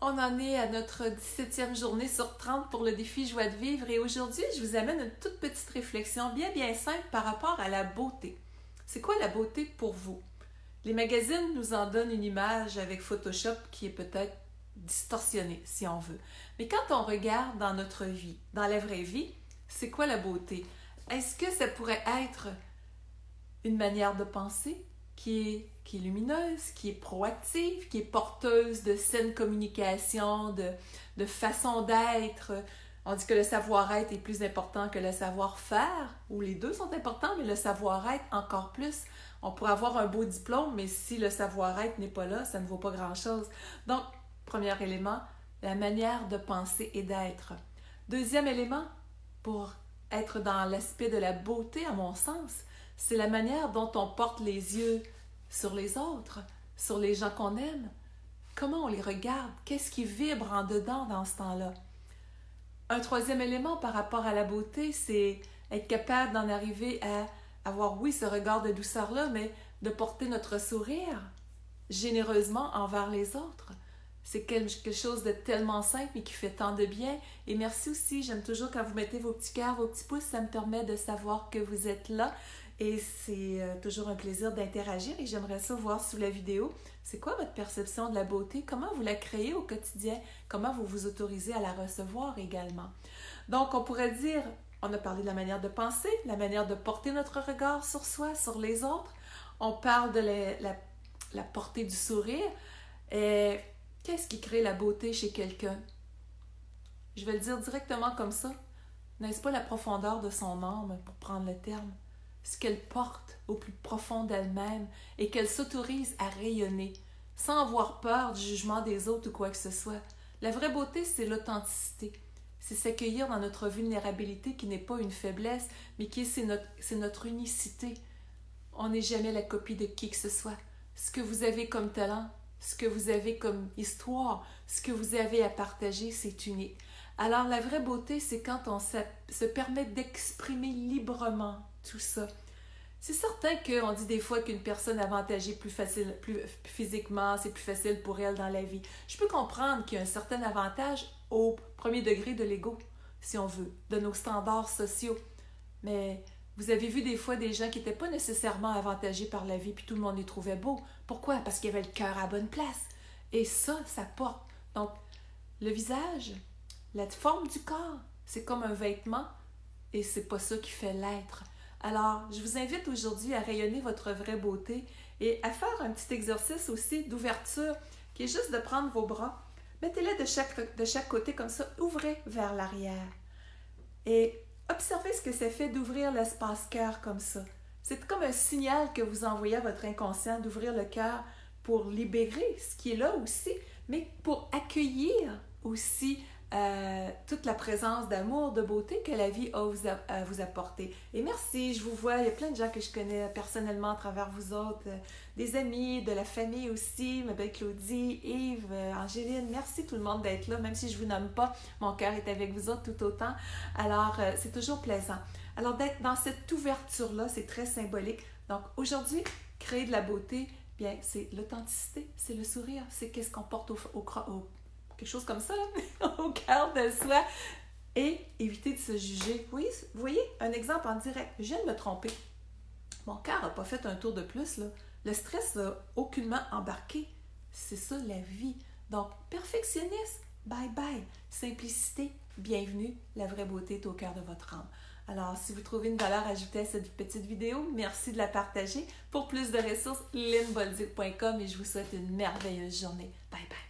On en est à notre 17e journée sur 30 pour le défi Joie de vivre et aujourd'hui, je vous amène une toute petite réflexion bien simple par rapport à la beauté. C'est quoi la beauté pour vous? Les magazines nous en donnent une image avec Photoshop qui est peut-être distorsionnée, si on veut. Mais quand on regarde dans notre vie, dans la vraie vie, c'est quoi la beauté? Est-ce que ça pourrait être une manière de penser qui est lumineuse, qui est proactive, qui est porteuse de saine communication, de façon d'être? On dit que le savoir-être est plus important que le savoir-faire, ou les deux sont importants, mais le savoir-être encore plus. On pourrait avoir un beau diplôme, mais si le savoir-être n'est pas là, ça ne vaut pas grand-chose. Donc, premier élément, la manière de penser et d'être. Deuxième élément, pour être dans l'aspect de la beauté, à mon sens, c'est la manière dont on porte les yeux sur les autres, sur les gens qu'on aime. Comment on les regarde? Qu'est-ce qui vibre en dedans dans ce temps-là? Un troisième élément par rapport à la beauté, c'est être capable d'en arriver à avoir, oui, ce regard de douceur-là, mais de porter notre sourire généreusement envers les autres. C'est quelque chose de tellement simple et qui fait tant de bien. Et merci aussi, j'aime toujours quand vous mettez vos petits cœurs, vos petits pouces, ça me permet de savoir que vous êtes là. Et c'est toujours un plaisir d'interagir et j'aimerais ça voir sous la vidéo. C'est quoi votre perception de la beauté? Comment vous la créez au quotidien? Comment vous vous autorisez à la recevoir également? Donc, on pourrait dire, on a parlé de la manière de penser, la manière de porter notre regard sur soi, sur les autres. On parle de la portée du sourire. Et qu'est-ce qui crée la beauté chez quelqu'un? Je vais le dire directement comme ça. N'est-ce pas la profondeur de son âme, pour prendre le terme? Ce qu'elle porte au plus profond d'elle-même et qu'elle s'autorise à rayonner, sans avoir peur du jugement des autres ou quoi que ce soit. La vraie beauté, c'est l'authenticité. C'est s'accueillir dans notre vulnérabilité qui n'est pas une faiblesse, mais qui c'est notre unicité. On n'est jamais la copie de qui que ce soit. Ce que vous avez comme talent, ce que vous avez comme histoire, ce que vous avez à partager, c'est unique. Alors la vraie beauté, c'est quand on se permet d'exprimer librement tout ça. C'est certain qu'on dit des fois qu'une personne avantagée plus physiquement, c'est plus facile pour elle dans la vie. Je peux comprendre qu'il y a un certain avantage au premier degré de l'ego, si on veut, de nos standards sociaux. Mais vous avez vu des fois des gens qui n'étaient pas nécessairement avantagés par la vie, puis tout le monde les trouvait beaux. Pourquoi? Parce qu'il y avait le cœur à la bonne place. Et ça porte. Donc, le visage, la forme du corps, c'est comme un vêtement et c'est pas ça qui fait l'être. Alors, je vous invite aujourd'hui à rayonner votre vraie beauté et à faire un petit exercice aussi d'ouverture qui est juste de prendre vos bras, mettez-les de chaque côté comme ça, ouvrez vers l'arrière et observez ce que ça fait d'ouvrir l'espace cœur comme ça. C'est comme un signal que vous envoyez à votre inconscient d'ouvrir le cœur pour libérer ce qui est là aussi, mais pour accueillir aussi toute la présence d'amour, de beauté que la vie a à vous apporter. Et merci, je vous vois, il y a plein de gens que je connais personnellement à travers vous autres, des amis, de la famille aussi, ma belle Claudie, Yves, Angéline, merci tout le monde d'être là, même si je ne vous nomme pas, mon cœur est avec vous autres tout autant. Alors, c'est toujours plaisant. Alors, d'être dans cette ouverture-là, c'est très symbolique. Donc, aujourd'hui, créer de la beauté, bien, c'est l'authenticité, c'est le sourire, c'est qu'est-ce qu'on porte au quelque chose comme ça, là, au cœur de soi, et éviter de se juger. Vous voyez, un exemple en direct. Je viens de me tromper. Mon cœur n'a pas fait un tour de plus, là. Le stress n'a aucunement embarqué. C'est ça, la vie. Donc, perfectionnisme, bye bye. Simplicité, bienvenue. La vraie beauté est au cœur de votre âme. Alors, si vous trouvez une valeur ajoutée à cette petite vidéo, merci de la partager. Pour plus de ressources, lynnebolduc.com et je vous souhaite une merveilleuse journée. Bye bye.